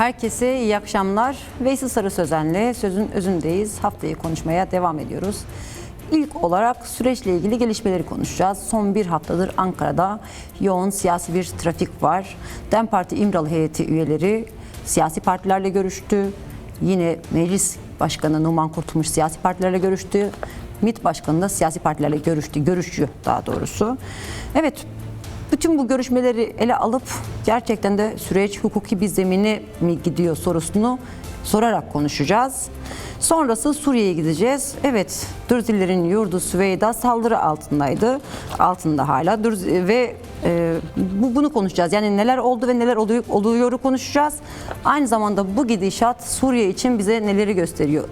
Herkese iyi akşamlar. Veysel Sarı Sözen'le Sözün Özündeyiz. Haftayı konuşmaya devam ediyoruz. İlk olarak süreçle ilgili gelişmeleri konuşacağız. Son bir haftadır Ankara'da yoğun siyasi bir trafik var. DEM Parti İmralı heyeti üyeleri siyasi partilerle görüştü. Yine Meclis Başkanı Numan Kurtulmuş siyasi partilerle görüştü. MİT Başkanı da siyasi partilerle görüşüyor daha doğrusu. Evet, bütün bu görüşmeleri ele alıp gerçekten de süreç hukuki bir zemine mi gidiyor sorusunu sorarak konuşacağız. Sonrası Suriye'ye gideceğiz. Evet, Dürzillerin yurdu Süveyda saldırı altındaydı. Altında hala. Bunu konuşacağız. Yani neler oldu ve neler oluyor konuşacağız. Aynı zamanda bu gidişat Suriye için bize neleri gösteriyor?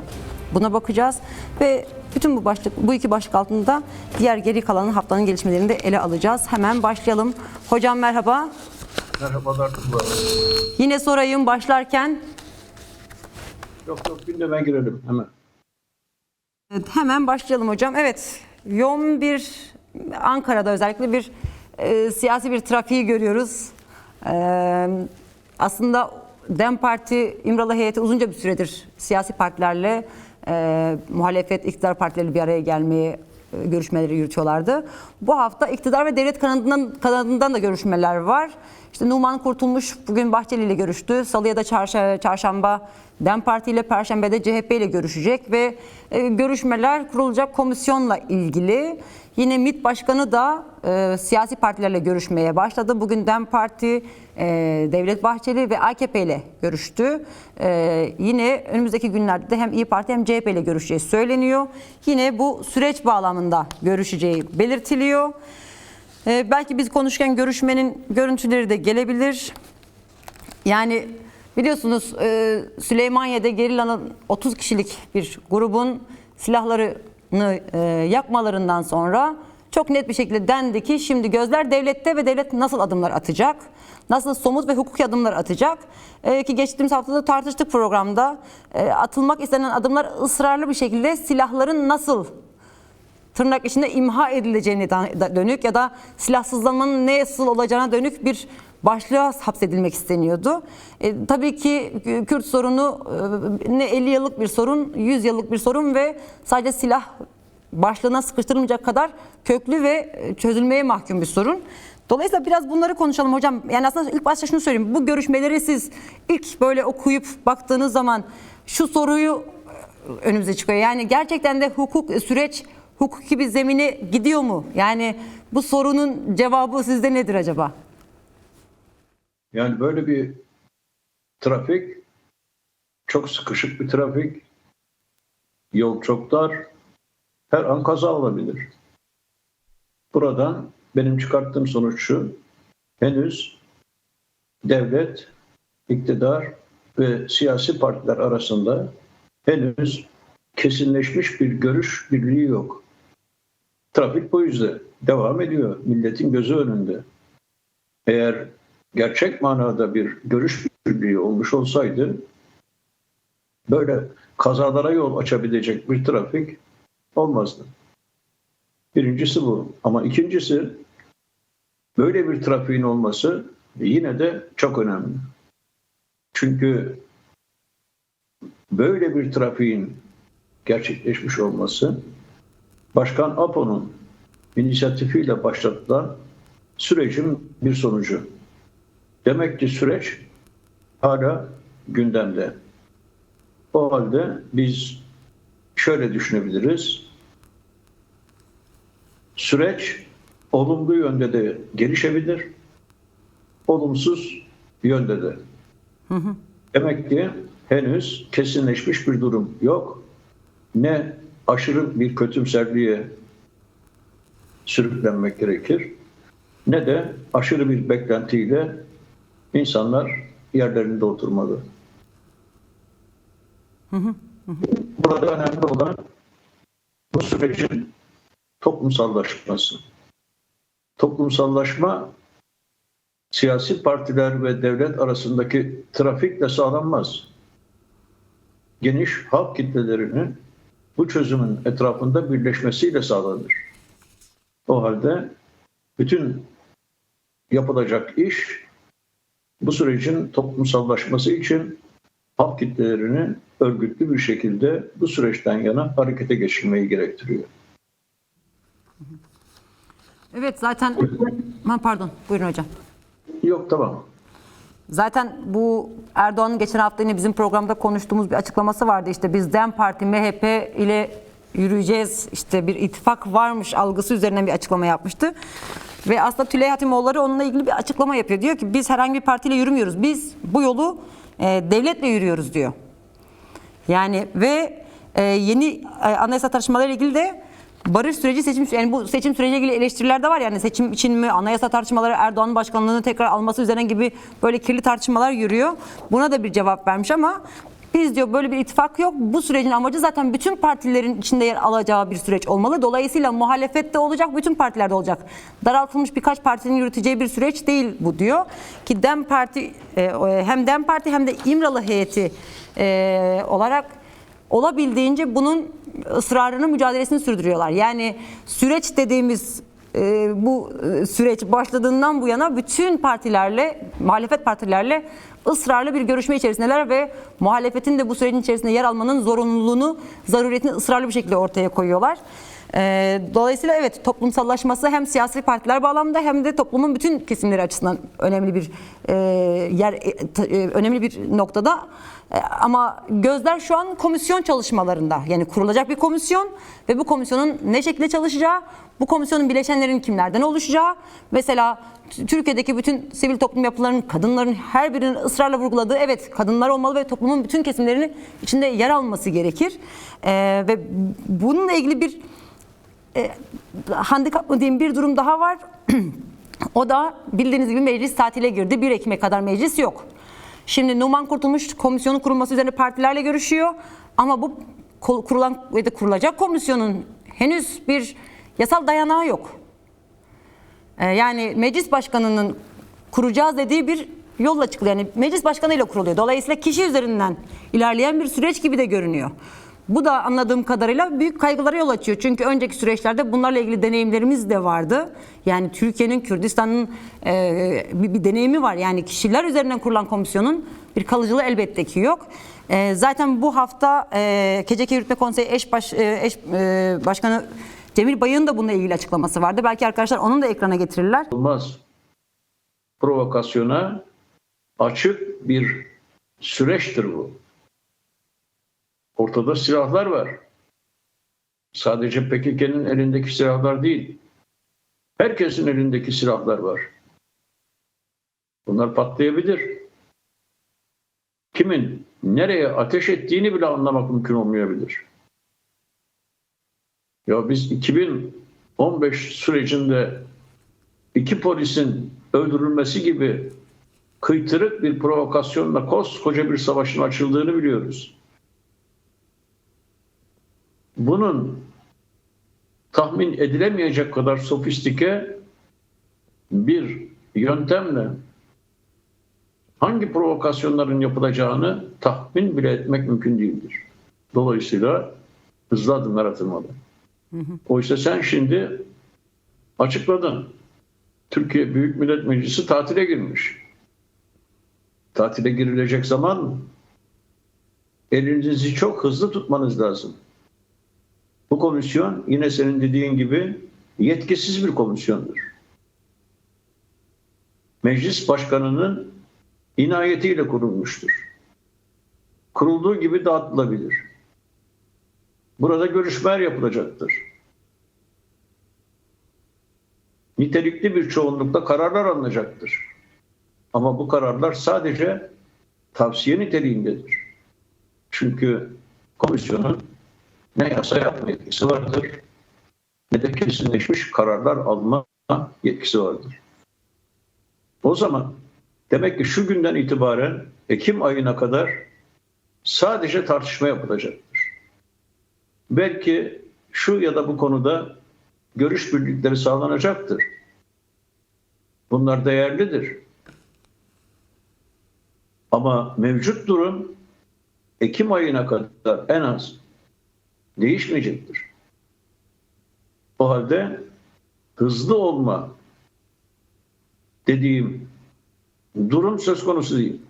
Buna bakacağız ve bütün bu iki başlık altında diğer geri kalan haftanın gelişmelerini de ele alacağız. Hemen başlayalım. Hocam merhaba. Merhabalar. Yine sorayım başlarken. Yok gündeme girelim hemen. Evet, hemen başlayalım hocam. Evet, yoğun bir Ankara'da özellikle bir siyasi bir trafiği görüyoruz. Aslında DEM Parti İmralı heyeti uzunca bir süredir siyasi partilerle muhalefet, iktidar partileri bir araya gelmeye görüşmeleri yürütüyorlardı. Bu hafta iktidar ve devlet kanadından da görüşmeler var. İşte Numan Kurtulmuş bugün Bahçeli ile görüştü. Salı ya da çarşamba DEM Parti ile, Perşembe de CHP ile görüşecek ve görüşmeler kurulacak komisyonla ilgili. Yine MİT Başkanı da siyasi partilerle görüşmeye başladı. Bugün DEM Parti, Devlet Bahçeli ve AKP ile görüştü. Yine önümüzdeki günlerde de hem İYİ Parti hem CHP ile görüşeceği söyleniyor. Yine bu süreç bağlamında görüşeceği belirtiliyor. Belki biz konuşurken görüşmenin görüntüleri de gelebilir. Yani biliyorsunuz Süleymaniye'de gerillanın 30 kişilik bir grubun silahlarını yakmalarından sonra çok net bir şekilde dendi ki şimdi gözler devlette ve devlet nasıl adımlar atacak? Nasıl somut ve hukuki adımlar atacak? Ki geçtiğimiz haftada tartıştık programda. Atılmak istenen adımlar ısrarlı bir şekilde silahların nasıl tırnak içinde imha edileceğine dönük ya da silahsızlanmanın nasıl olacağına dönük bir başlığa hapsedilmek isteniyordu. Tabii ki Kürt sorunu ne 50 yıllık bir sorun, 100 yıllık bir sorun ve sadece silah başlığına sıkıştırılmayacak kadar köklü ve çözülmeye mahkum bir sorun. Dolayısıyla biraz bunları konuşalım hocam. Yani aslında ilk başta şunu söyleyeyim. Bu görüşmeleri siz ilk böyle okuyup baktığınız zaman şu soruyu önümüze çıkıyor. Yani gerçekten de süreç hukuki bir zemine gidiyor mu? Yani bu sorunun cevabı sizde nedir acaba? Yani böyle bir trafik, çok sıkışık bir trafik, yol çok dar, her an kaza olabilir. Buradan benim çıkarttığım sonuç şu: henüz devlet, iktidar ve siyasi partiler arasında henüz kesinleşmiş bir görüş birliği yok. Trafik bu yüzden devam ediyor, milletin gözü önünde. Eğer gerçek manada bir görüş birliği olmuş olsaydı böyle kazalara yol açabilecek bir trafik olmazdı. Birincisi bu. Ama ikincisi, böyle bir trafiğin olması yine de çok önemli. Çünkü böyle bir trafiğin gerçekleşmiş olması Başkan Apo'nun inisiyatifiyle başlatılan sürecin bir sonucu. Demek ki süreç hala gündemde. O halde biz şöyle düşünebiliriz: süreç olumlu yönde de gelişebilir, olumsuz yönde de. Demek ki henüz kesinleşmiş bir durum yok. Ne aşırı bir kötümserliğe sürüklenmek gerekir, ne de aşırı bir beklentiyle insanlar yerlerinde oturmalı. Burada önemli olan bu sürecin toplumsallaşması. Toplumsallaşma siyasi partiler ve devlet arasındaki trafikle sağlanmaz. Geniş halk kitlelerinin bu çözümün etrafında birleşmesiyle sağlanır. O halde bütün yapılacak iş bu sürecin toplumsallaşması için halk kitlelerini örgütlü bir şekilde bu süreçten yana harekete geçirmeyi gerektiriyor. Evet zaten pardon buyurun hocam. Yok, tamam. Zaten bu Erdoğan'ın geçen hafta yine bizim programda konuştuğumuz bir açıklaması vardı. İşte biz DEM Parti, MHP ile yürüyeceğiz. İşte bir ittifak varmış algısı üzerinden bir açıklama yapmıştı. Ve aslında Tülay Hatimoğulları onunla ilgili bir açıklama yapıyor. Diyor ki biz herhangi bir partiyle yürümüyoruz. Biz bu yolu devletle yürüyoruz diyor. Yani ve yeni anayasa tartışmalarıyla ilgili de barış süreci yani bu seçim süreciyle ilgili eleştiriler de var. Yani seçim için mi anayasa tartışmaları Erdoğan'ın başkanlığını tekrar alması üzerine gibi böyle kirli tartışmalar yürüyor. Buna da bir cevap vermiş ama biz diyor böyle bir ittifak yok. Bu sürecin amacı zaten bütün partilerin içinde yer alacağı bir süreç olmalı. Dolayısıyla muhalefette olacak, bütün partilerde olacak. Daraltılmış birkaç partinin yürüteceği bir süreç değil bu diyor. Ki DEM Parti hem DEM Parti hem de İmralı heyeti olarak olabildiğince bunun ısrarını, mücadelesini sürdürüyorlar. Yani süreç dediğimiz bu süreç başladığından bu yana bütün partilerle, muhalefet partilerle ısrarlı bir görüşme içerisindeler ve muhalefetin de bu sürecin içerisinde yer almanın zorunluluğunu, zaruriyetini ısrarlı bir şekilde ortaya koyuyorlar. Dolayısıyla evet toplumsallaşması hem siyasi partiler bağlamında hem de toplumun bütün kesimleri açısından önemli bir önemli bir noktada. Ama gözler şu an komisyon çalışmalarında. Yani kurulacak bir komisyon ve bu komisyonun ne şekilde çalışacağı, bu komisyonun bileşenlerin kimlerden oluşacağı, mesela Türkiye'deki bütün sivil toplum yapılarının, kadınların her birinin ısrarla vurguladığı evet kadınlar olmalı ve toplumun bütün kesimlerinin içinde yer alması gerekir. Ve bununla ilgili bir handikap mı diyeyim bir durum daha var. O da bildiğiniz gibi meclis tatile girdi. 1 Ekim'e kadar meclis yok. Şimdi Numan Kurtulmuş komisyonun kurulması üzerine partilerle görüşüyor. Ama bu kurulan ve de kurulacak komisyonun henüz bir yasal dayanağı yok. Yani meclis başkanının kuracağız dediği bir yolla çıkılıyor. Yani meclis başkanıyla kuruluyor. Dolayısıyla kişi üzerinden ilerleyen bir süreç gibi de görünüyor. Bu da anladığım kadarıyla büyük kaygılara yol açıyor. Çünkü önceki süreçlerde bunlarla ilgili deneyimlerimiz de vardı. Yani Türkiye'nin, Kürdistan'ın bir deneyimi var. Yani kişiler üzerinden kurulan komisyonun bir kalıcılığı elbette ki yok. Zaten bu hafta KCK Yürütme Konseyi eş başkanı Cemil Bayık'ın da bununla ilgili açıklaması vardı. Belki arkadaşlar onun da ekrana getirirler. Olmaz. Provokasyona açık bir süreçtir bu. Ortada silahlar var. Sadece PKK'nın elindeki silahlar değil. Herkesin elindeki silahlar var. Bunlar patlayabilir. Kimin nereye ateş ettiğini bile anlamak mümkün olmayabilir. Ya biz 2015 sürecinde 2 polisin öldürülmesi gibi kıytırık bir provokasyonla koskoca bir savaşın açıldığını biliyoruz. Bunun tahmin edilemeyecek kadar sofistike bir yöntemle hangi provokasyonların yapılacağını tahmin bile etmek mümkün değildir. Dolayısıyla hızlı adımlar atılmalı. Oysa sen şimdi açıkladın. Türkiye Büyük Millet Meclisi tatile girmiş. Tatile girilecek zaman mı? Elinizi çok hızlı tutmanız lazım. Bu komisyon yine senin dediğin gibi yetkisiz bir komisyondur. Meclis başkanının inayetiyle kurulmuştur. Kurulduğu gibi dağıtılabilir. Burada görüşmeler yapılacaktır. Nitelikli bir çoğunlukla kararlar alınacaktır. Ama bu kararlar sadece tavsiye niteliğindedir. Çünkü komisyonun ne yasa yapma yetkisi vardır, ne de kesinleşmiş kararlar alma yetkisi vardır. O zaman demek ki şu günden itibaren Ekim ayına kadar sadece tartışma yapılacaktır. Belki şu ya da bu konuda görüş birlikleri sağlanacaktır. Bunlar değerlidir. Ama mevcut durum Ekim ayına kadar en az değişmeyecektir. O halde hızlı olma dediğim durum söz konusu değil.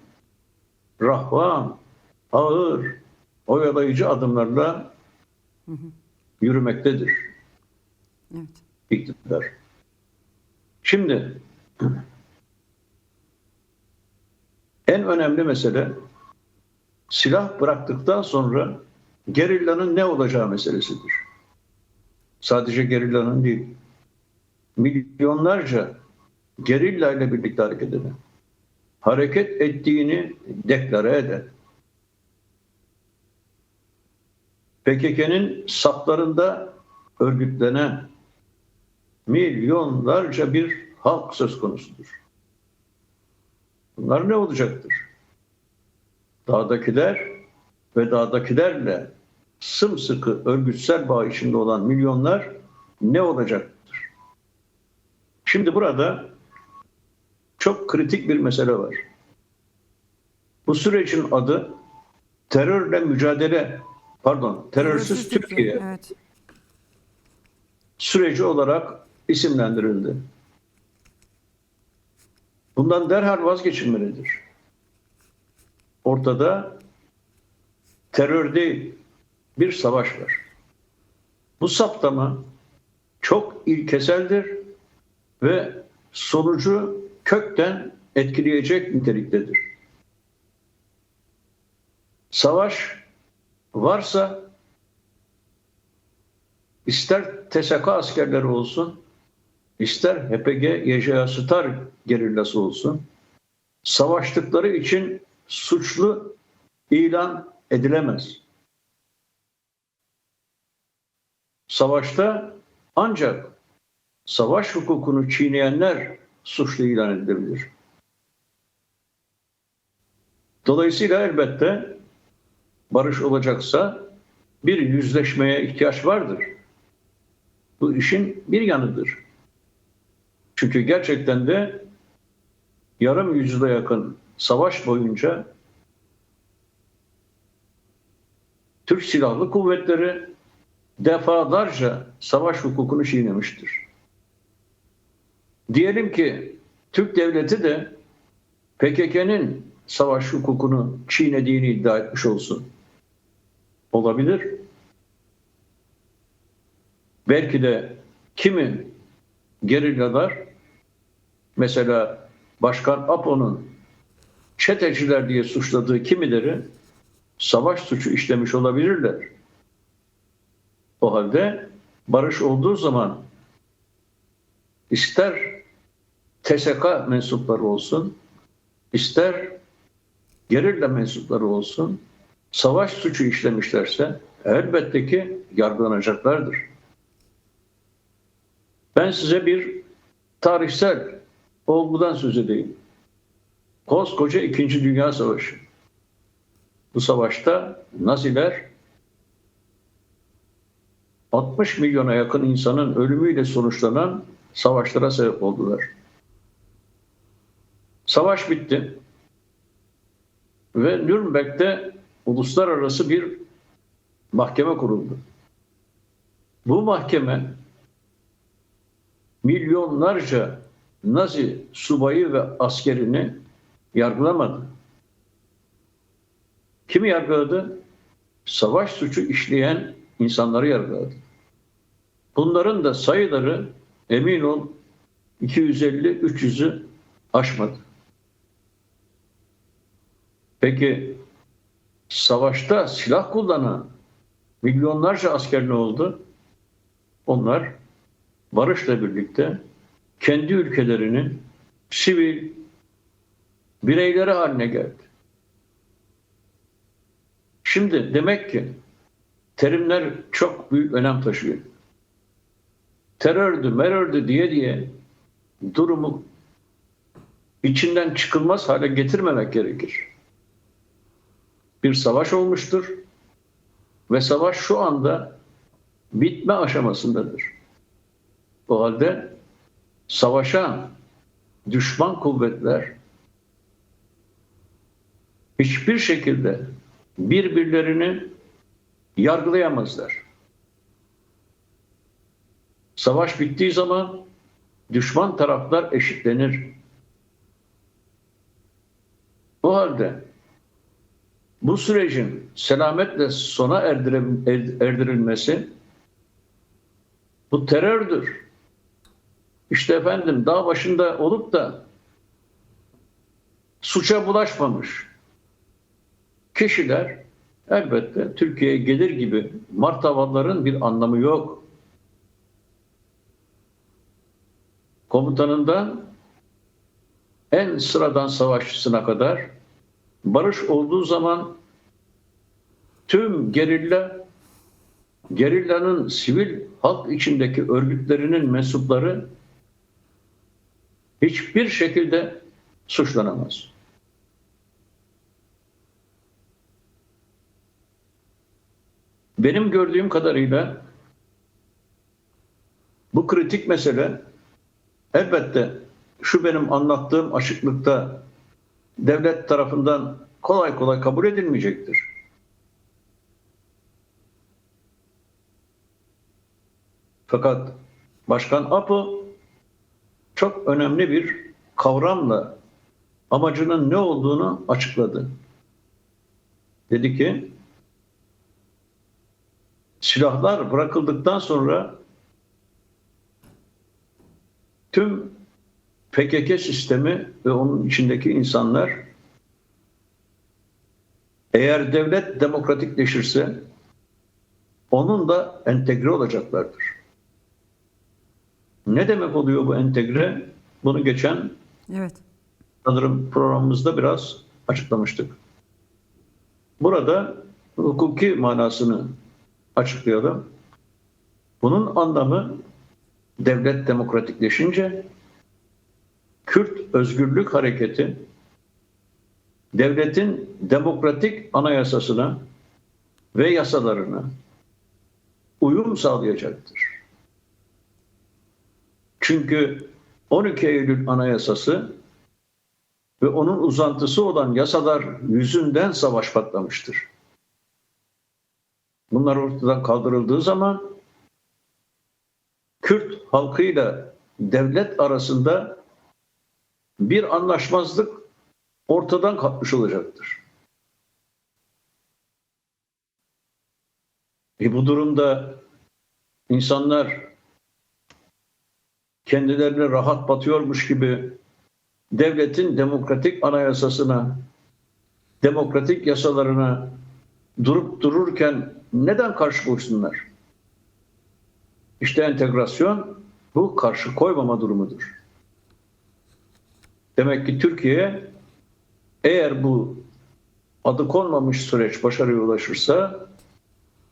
Rahvan, ağır, oyalayıcı adımlarla yürümektedir Evet. iktidar. Şimdi en önemli mesele silah bıraktıktan sonra gerillanın ne olacağı meselesidir. Sadece gerillanın değil, milyonlarca gerilla ile birlikte hareket eden, hareket ettiğini deklare eden, PKK'nın saflarında örgütlenen milyonlarca bir halk söz konusudur. Bunlar ne olacaktır? Dağdakiler ve dağdakilerle sımsıkı örgütsel bağ içinde olan milyonlar ne olacaktır? Şimdi burada çok kritik bir mesele var. Bu sürecin adı terörsüz Türkiye Evet. süreci olarak isimlendirildi. Bundan derhal vazgeçilmelidir. Ortada terör değil, bir savaş var. Bu saptama çok ilkeseldir ve sonucu kökten etkileyecek niteliktedir. Savaş varsa ister TSK askerleri olsun, ister HPG, YJA Star gerillası olsun, savaştıkları için suçlu ilan edilemez. Savaşta ancak savaş hukukunu çiğneyenler suçlu ilan edilebilir. Dolayısıyla elbette barış olacaksa bir yüzleşmeye ihtiyaç vardır. Bu işin bir yanıdır. Çünkü gerçekten de yarım yüzyıla yakın savaş boyunca Türk Silahlı Kuvvetleri defalarca savaş hukukunu çiğnemiştir. Diyelim ki Türk Devleti de PKK'nın savaş hukukunu çiğnediğini iddia etmiş olsun. Olabilir. Belki de kimi gerillalar, mesela Başkan Apo'nun çeteciler diye suçladığı kimileri savaş suçu işlemiş olabilirler. O halde barış olduğu zaman ister TSK mensupları olsun, ister gerilla mensupları olsun, savaş suçu işlemişlerse elbette ki yargılanacaklardır. Ben size bir tarihsel olgudan söz edeyim. Koskoca 2. Dünya Savaşı. Bu savaşta Naziler 60 milyona yakın insanın ölümüyle sonuçlanan savaşlara sebep oldular. Savaş bitti ve Nürnberg'de uluslararası bir mahkeme kuruldu. Bu mahkeme milyonlarca Nazi subayı ve askerini yargılamadı. Kimi yargıladı? Savaş suçu işleyen insanları yargıladı. Bunların da sayıları emin ol 250-300'ü aşmadı. Peki savaşta silah kullanan milyonlarca asker ne oldu? Onlar barışla birlikte kendi ülkelerinin sivil bireyleri haline geldi. Şimdi demek ki terimler çok büyük önem taşıyor. Terördü, merördü diye durumu içinden çıkılmaz hale getirmemek gerekir. Bir savaş olmuştur ve savaş şu anda bitme aşamasındadır. O halde savaşan düşman kuvvetler hiçbir şekilde birbirlerini yargılayamazlar. Savaş bittiği zaman düşman taraflar eşitlenir. O halde bu sürecin selametle sona erdirilmesi bu terördür. İşte efendim dağ başında olup da suça bulaşmamış kişiler elbette Türkiye'ye gelir gibi martavalların bir anlamı yok. Komutanından en sıradan savaşçısına kadar barış olduğu zaman tüm gerillanın sivil halk içindeki örgütlerinin mensupları hiçbir şekilde suçlanamaz. Benim gördüğüm kadarıyla bu kritik mesele elbette şu benim anlattığım açıklıkta devlet tarafından kolay kolay kabul edilmeyecektir. Fakat Başkan Apo çok önemli bir kavramla amacının ne olduğunu açıkladı. Dedi ki, silahlar bırakıldıktan sonra tüm PKK sistemi ve onun içindeki insanlar eğer devlet demokratikleşirse onun da entegre olacaklardır. Ne demek oluyor bu entegre? Bunu geçen sanırım programımızda biraz açıklamıştık. Burada hukuki manasını açıklayalım. Bunun anlamı devlet demokratikleşince Kürt Özgürlük Hareketi devletin demokratik anayasasına ve yasalarına uyum sağlayacaktır. Çünkü 12 Eylül Anayasası ve onun uzantısı olan yasalar yüzünden savaş patlamıştır. Bunlar ortadan kaldırıldığı zaman Kürt halkıyla devlet arasında bir anlaşmazlık ortadan kalkmış olacaktır. Bu durumda insanlar kendilerine rahat batıyormuş gibi devletin demokratik anayasasına, demokratik yasalarına durup dururken neden karşı koysunlar? İşte entegrasyon bu karşı koymama durumudur. Demek ki Türkiye eğer bu adı konmamış süreç başarıya ulaşırsa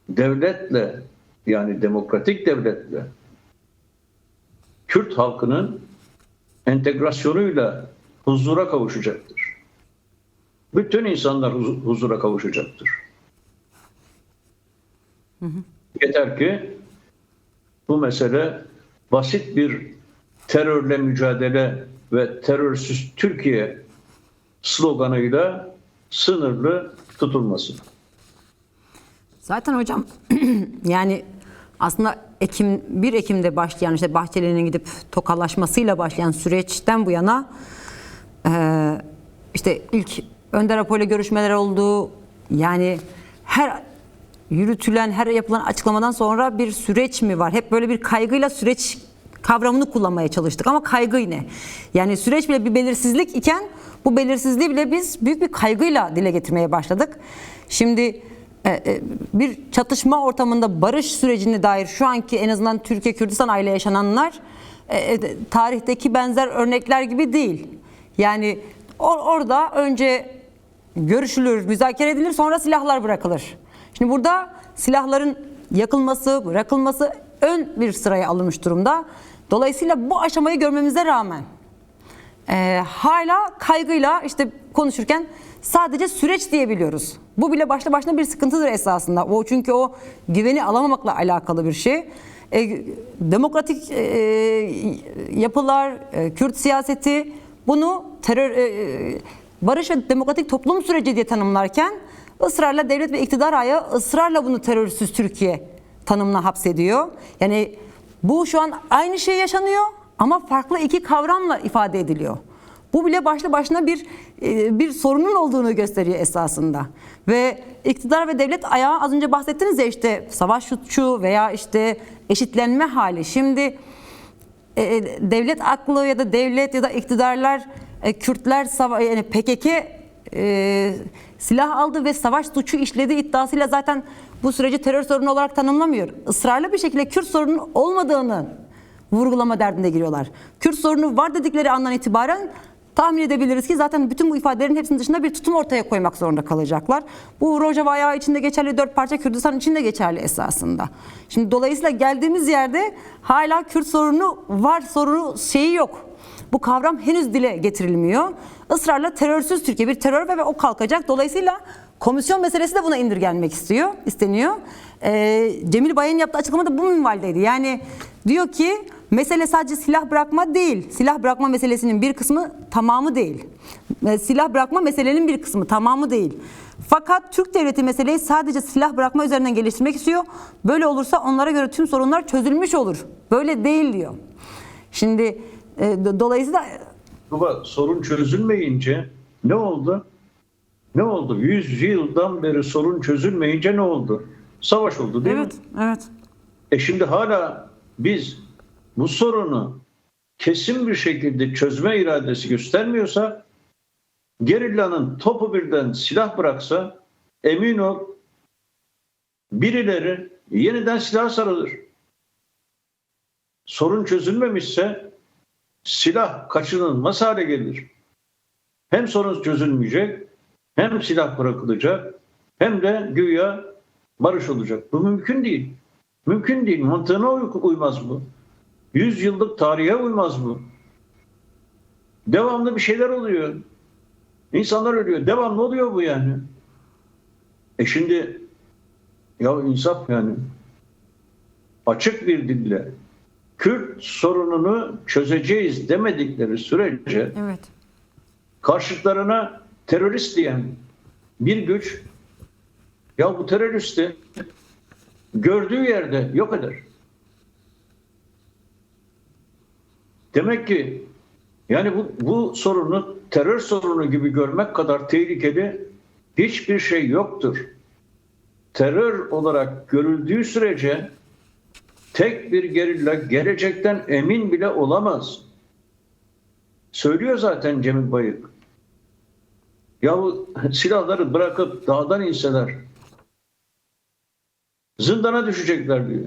devletle, yani demokratik devletle Kürt halkının entegrasyonuyla huzura kavuşacaktır. Bütün insanlar huzura kavuşacaktır. Yeter ki bu mesele basit bir terörle mücadele ve terörsüz Türkiye sloganıyla sınırlı tutulmasın. Zaten hocam yani aslında 1 Ekim'de başlayan işte Bahçeli'nin gidip tokalaşmasıyla başlayan süreçten bu yana işte ilk Önder Apo ile görüşmeler oldu. Yani her yürütülen, her yapılan açıklamadan sonra bir süreç mi var? Hep böyle bir kaygıyla süreç kavramını kullanmaya çalıştık ama kaygı yine. Yani süreç bile bir belirsizlik iken bu belirsizliği bile biz büyük bir kaygıyla dile getirmeye başladık. Şimdi bir çatışma ortamında barış sürecine dair şu anki en azından Türkiye-Kürdistan aile yaşananlar tarihteki benzer örnekler gibi değil. Yani orada önce görüşülür, müzakere edilir, sonra silahlar bırakılır. Şimdi burada silahların yakılması, bırakılması ön bir sıraya alınmış durumda. Dolayısıyla bu aşamayı görmemize rağmen hala kaygıyla işte konuşurken sadece süreç diyebiliyoruz. Bu bile başlı başına bir sıkıntıdır esasında. Çünkü o güveni alamamakla alakalı bir şey. Demokratik yapılar, Kürt siyaseti bunu barış ve demokratik toplum süreci diye tanımlarken ısrarla devlet ve iktidar ayağı ısrarla bunu terörsüz Türkiye tanımına hapsediyor. Yani bu şu an aynı şey yaşanıyor ama farklı iki kavramla ifade ediliyor. Bu bile başlı başına bir sorunun olduğunu gösteriyor esasında. Ve iktidar ve devlet ayağı, az önce bahsettiniz ya, işte savaş suçu veya işte eşitlenme hali. Şimdi devlet aklı ya da devlet ya da iktidarlar, Kürtler, yani PKK silah aldı ve savaş suçu işledi iddiasıyla zaten bu süreci terör sorunu olarak tanımlamıyor. Israrlı bir şekilde Kürt sorunun olmadığını vurgulama derdinde giriyorlar. Kürt sorunu var dedikleri andan itibaren tahmin edebiliriz ki zaten bütün bu ifadelerin hepsinin dışında bir tutum ortaya koymak zorunda kalacaklar. Bu Rojava ayağı içinde geçerli, 4 parça Kürdistan içinde geçerli esasında. Şimdi dolayısıyla geldiğimiz yerde hala Kürt sorunu var, sorunu şeyi yok. Bu kavram henüz dile getirilmiyor. Israrla terörsüz Türkiye, bir terör ve o kalkacak. Dolayısıyla komisyon meselesi de buna indirgenmek isteniyor. Cemil Bay'ın yaptığı açıklamada bu minvaldeydi. Yani diyor ki mesele sadece silah bırakma değil. Silah bırakma meselesinin bir kısmı, tamamı değil. Silah bırakma meselenin bir kısmı, tamamı değil. Fakat Türk devleti meseleyi sadece silah bırakma üzerinden geliştirmek istiyor. Böyle olursa onlara göre tüm sorunlar çözülmüş olur. Böyle değil diyor. Şimdi dolayısıyla Baba, sorun çözülmeyince ne oldu? Ne oldu? 100 yıldan beri sorun çözülmeyince ne oldu? Savaş oldu değil mi? Evet. Şimdi hala biz bu sorunu kesin bir şekilde çözme iradesi göstermiyorsa, gerillanın topu birden silah bıraksa, emin ol birileri yeniden silah sarılır. Sorun çözülmemişse silah kaçınılmaz hale gelir. Hem sorun çözülmeyecek, hem silah bırakılacak, hem de güya barış olacak. Bu mümkün değil. Mümkün değil. Mantığına uymaz bu. 100 yıllık tarihe uymaz bu. Devamlı bir şeyler oluyor. İnsanlar ölüyor. Devamlı oluyor bu yani. Şimdi ya insaf yani. Açık bir dille Kürt sorununu çözeceğiz demedikleri sürece Evet. karşıtlarına terörist diyen bir güç, ya bu teröristi gördüğü yerde yok eder. Demek ki yani bu sorunu terör sorunu gibi görmek kadar tehlikeli hiçbir şey yoktur. Terör olarak görüldüğü sürece tek bir gerilla gelecekten emin bile olamaz. Söylüyor zaten Cemil Bayık. Ya bu silahları bırakıp dağdan inseler zindana düşecekler diyor.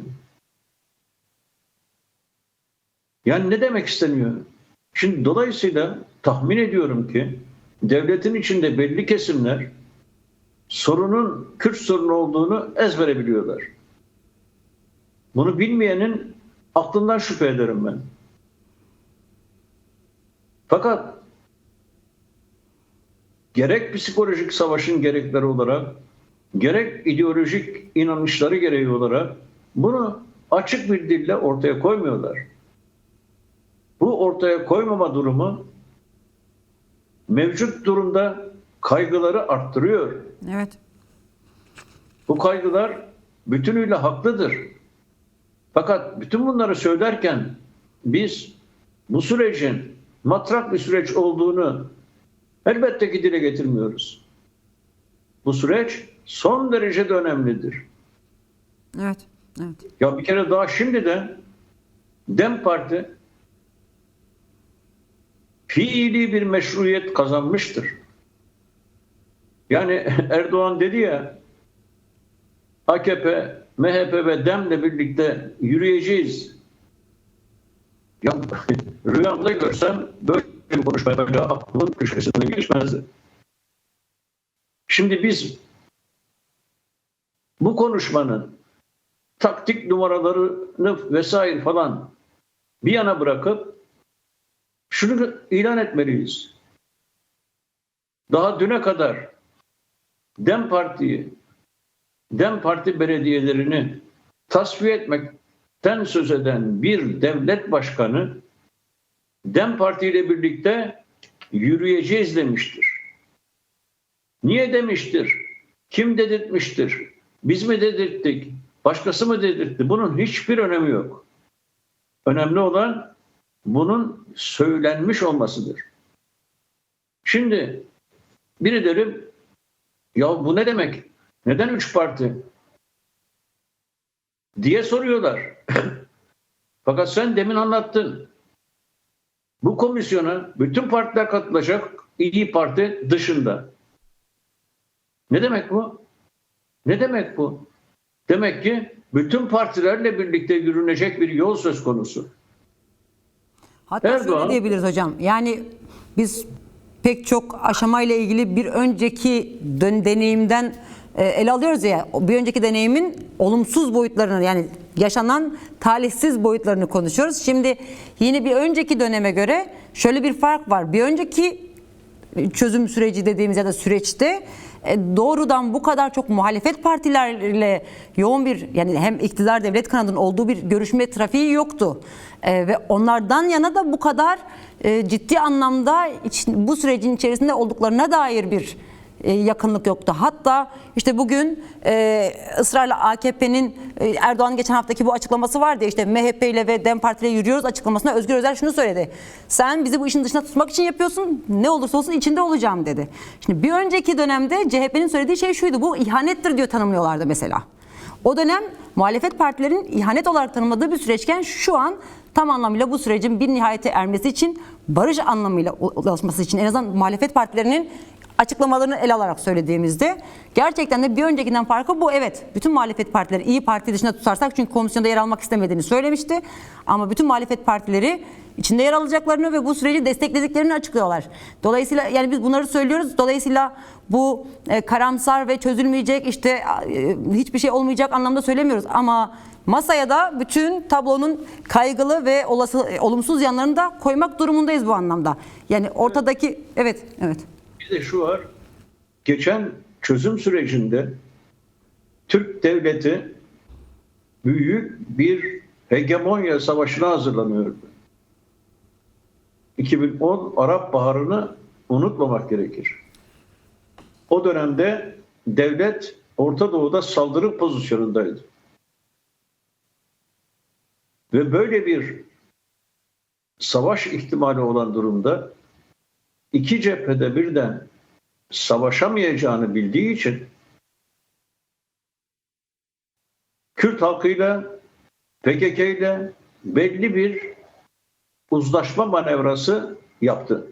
Yani ne demek isteniyor? Şimdi dolayısıyla tahmin ediyorum ki devletin içinde belli kesimler sorunun Kürt sorunu olduğunu ezbere biliyorlar. Bunu bilmeyenin aklından şüphe ederim ben. Fakat gerek psikolojik savaşın gerekleri olarak, gerek ideolojik inanışları gereği olarak bunu açık bir dille ortaya koymuyorlar. Bu ortaya koymama durumu mevcut durumda kaygıları arttırıyor. Evet. Bu kaygılar bütünüyle haklıdır. Fakat bütün bunları söylerken biz bu sürecin matrak bir süreç olduğunu elbette ki dile getirmiyoruz. Bu süreç son derece de önemlidir. Evet. Ya bir kere daha şimdi de DEM Parti fiili bir meşruiyet kazanmıştır. Yani Erdoğan dedi ya, AKP, MHP ve DEM'le birlikte yürüyeceğiz. Ya rüyamda görsem böyle bir konuşmaya böyle aklımın köşesine geçmezdi. Şimdi biz bu konuşmanın taktik numaralarını vesaire falan bir yana bırakıp şunu ilan etmeliyiz. Daha düne kadar DEM Parti'yi, DEM Parti belediyelerini tasfiye etmekten söz eden bir devlet başkanı DEM Parti ile birlikte yürüyeceğiz demiştir. Niye demiştir? Kim dedirtmiştir? Biz mi dedirttik? Başkası mı dedirtti? Bunun hiçbir önemi yok. Önemli olan bunun söylenmiş olmasıdır. Şimdi biri derim ya bu ne demek? Neden 3 parti? Diye soruyorlar. Fakat sen demin anlattın. Bu komisyona bütün partiler katılacak, İyi Parti dışında. Ne demek bu? Ne demek bu? Demek ki bütün partilerle birlikte yürünecek bir yol söz konusu. Hatta Erdoğan, şöyle diyebiliriz hocam. Yani biz pek çok aşamayla ilgili bir önceki deneyimden ele alıyoruz ya. Bir önceki deneyimin olumsuz boyutlarını, yani yaşanan talihsiz boyutlarını konuşuyoruz. Şimdi yine bir önceki döneme göre şöyle bir fark var. Bir önceki çözüm süreci dediğimiz ya da süreçte doğrudan bu kadar çok muhalefet partilerle yoğun bir, yani hem iktidar devlet kanadının olduğu bir görüşme trafiği yoktu. Ve onlardan yana da bu kadar ciddi anlamda bu sürecin içerisinde olduklarına dair bir yakınlık yoktu. Hatta işte bugün ısrarla AKP'nin Erdoğan'ın geçen haftaki bu açıklaması vardı. İşte MHP ile ve DEM Parti ile yürüyoruz açıklamasında Özgür Özel şunu söyledi. Sen bizi bu işin dışına tutmak için yapıyorsun. Ne olursa olsun içinde olacağım dedi. Şimdi bir önceki dönemde CHP'nin söylediği şey şuydu. Bu ihanettir diyor, tanımlıyorlardı mesela. O dönem muhalefet partilerin ihanet olarak tanımladığı bir süreçken şu an tam anlamıyla bu sürecin bir nihayete ermesi için, barış anlamıyla ulaşması için en azından muhalefet partilerinin açıklamalarını ele alarak söylediğimizde gerçekten de bir öncekinden farkı bu. Evet, bütün muhalefet partileri İyi Parti dışında tutarsak, çünkü komisyonda yer almak istemediğini söylemişti. Ama bütün muhalefet partileri içinde yer alacaklarını ve bu süreci desteklediklerini açıklıyorlar. Dolayısıyla yani biz bunları söylüyoruz. Dolayısıyla bu karamsar ve çözülmeyecek, işte hiçbir şey olmayacak anlamda söylemiyoruz. Ama masaya da bütün tablonun kaygılı ve olumsuz yanlarını da koymak durumundayız bu anlamda. Yani ortadaki evet. bir de şu var. Geçen çözüm sürecinde Türk devleti büyük bir hegemonya savaşına hazırlanıyordu. 2010 Arap Baharı'nı unutmamak gerekir. O dönemde devlet Orta Doğu'da saldırı pozisyonundaydı. Ve böyle bir savaş ihtimali olan durumda iki cephede birden savaşamayacağını bildiği için Kürt halkıyla, PKK ile belli bir uzlaşma manevrası yaptı.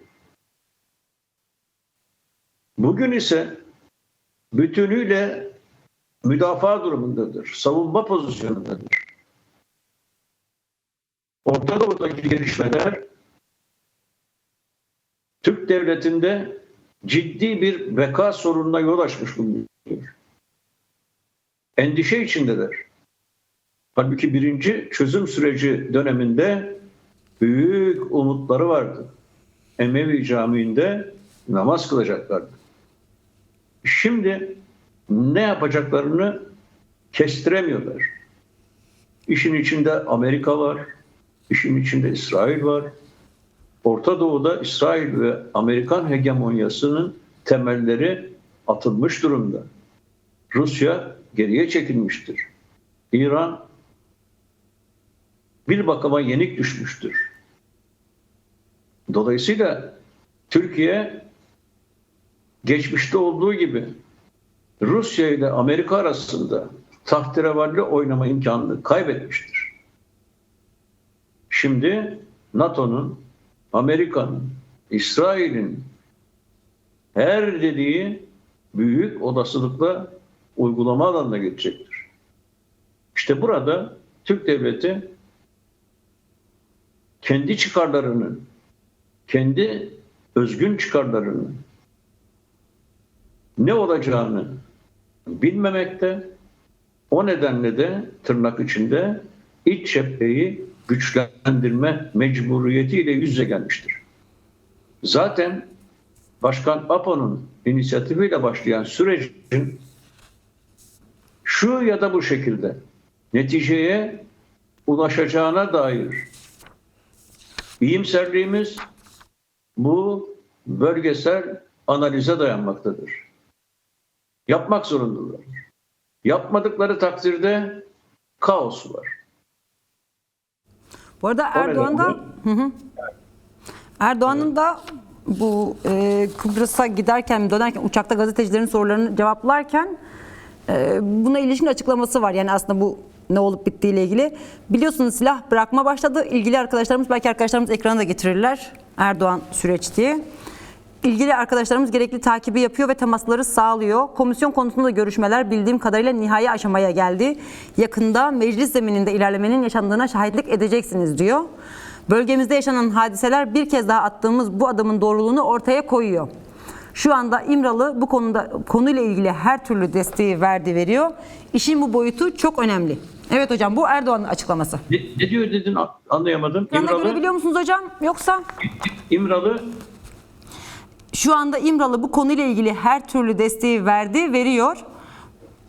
Bugün ise bütünüyle müdafaa durumundadır, savunma pozisyonundadır. Orta Doğu'daki gelişmeler Türk devletinde ciddi bir beka sorununa yol açmış bulunuyor. Endişe içindeler. Halbuki birinci çözüm süreci döneminde büyük umutları vardı. Emevi Camii'nde namaz kılacaklardı. Şimdi ne yapacaklarını kestiremiyorlar. İşin içinde Amerika var, işin içinde İsrail var. Orta Doğu'da İsrail ve Amerikan hegemonyasının temelleri atılmış durumda. Rusya geriye çekilmiştir. İran bir bakıma yenik düşmüştür. Dolayısıyla Türkiye geçmişte olduğu gibi Rusya ile Amerika arasında tahterevalli oynama imkanını kaybetmiştir. Şimdi NATO'nun, Amerika'nın, İsrail'in her dediği büyük olasılıkla uygulama alanına geçecektir. İşte burada Türk devleti kendi çıkarlarını, kendi özgün çıkarlarını ne olacağını bilmemekte, o nedenle de tırnak içinde iç cepheyi güçlendirme mecburiyetiyle yüz yüze gelmiştir. Zaten Başkan Apo'nun inisiyatifiyle başlayan sürecin şu ya da bu şekilde neticeye ulaşacağına dair iyimserliğimiz bu bölgesel analize dayanmaktadır. Yapmak zorundalar. Yapmadıkları takdirde kaos var. Bu arada Erdoğan'ın da bu Kıbrıs'a giderken, dönerken uçakta gazetecilerin sorularını cevaplarken buna ilişkin açıklaması var. Yani aslında bu ne olup bittiğiyle ilgili. Biliyorsunuz silah bırakma başladı. İlgili arkadaşlarımız, belki arkadaşlarımız ekrana da getirirler. Erdoğan süreç diye. İlgili arkadaşlarımız gerekli takibi yapıyor ve temasları sağlıyor. Komisyon konusunda görüşmeler bildiğim kadarıyla nihai aşamaya geldi. Yakında meclis zemininde ilerlemenin yaşandığına şahitlik edeceksiniz diyor. Bölgemizde yaşanan hadiseler bir kez daha attığımız bu adımın doğruluğunu ortaya koyuyor. Şu anda İmralı bu konuyla ilgili her türlü desteği veriyor. İşin bu boyutu çok önemli. Evet hocam, bu Erdoğan'ın açıklaması. Ne diyor dedin, anlayamadım. Ekranda görebiliyor musunuz hocam? Yoksa? İmralı Şu anda İmralı bu konuyla ilgili her türlü desteği veriyor.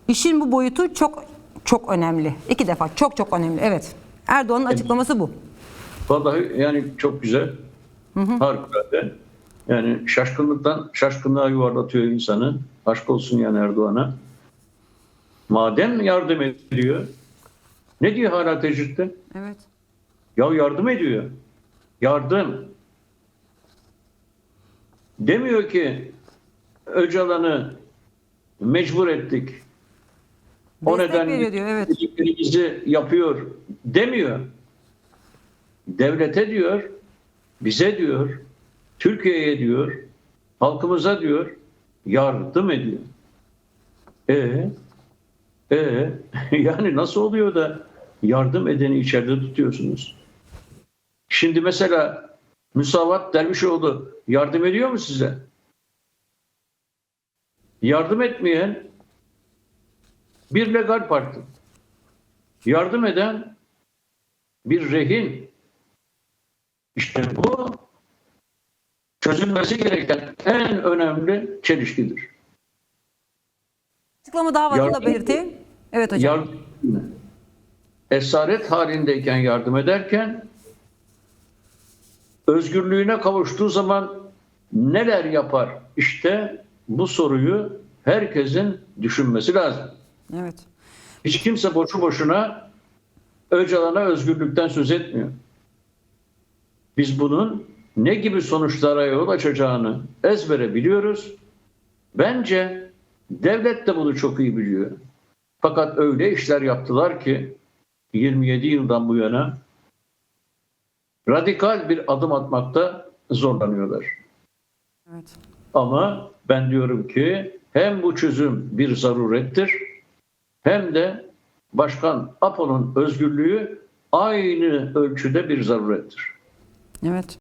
İşin bu boyutu çok önemli. 2 defa çok önemli. Evet. Erdoğan'ın açıklaması bu. vallahi yani çok güzel. Harikulade. Yani şaşkınlığa yuvarlatıyor insanı. Aşk olsun yani Erdoğan'a. Madem yardım ediyor. Ne diyor hala tecritte? Evet. Ya yardım ediyor. Yardım. Demiyor ki Öcalan'ı mecbur ettik. O Destek nedenle veriyor diyor, evet. dediklerimizi yapıyor demiyor. Devlete diyor, bize diyor, Türkiye'ye diyor, halkımıza diyor, yardım ediyor. Yani nasıl oluyor da yardım edeni içeride tutuyorsunuz? Şimdi mesela Müsavat Dervişoğlu yardım ediyor mu size? Yardım etmeyen bir legal parti. Yardım eden bir rehin. İşte bu çözülmesi gereken en önemli çelişkidir. Açıklama daha var, onu da belirteyim. Evet hocam. Esaret halindeyken yardım ederken özgürlüğüne kavuştuğu zaman neler yapar? İşte bu soruyu herkesin düşünmesi lazım. Evet. Hiç kimse boşu boşuna Öcalan'a özgürlükten söz etmiyor. Biz bunun ne gibi sonuçlara yol açacağını ezbere biliyoruz. Bence devlet de bunu çok iyi biliyor. Fakat öyle işler yaptılar ki 27 yıldan bu yana radikal bir adım atmakta zorlanıyorlar. Evet. Ama ben diyorum ki hem bu çözüm bir zarurettir hem de Başkan Apo'nun özgürlüğü aynı ölçüde bir zarurettir. Evet.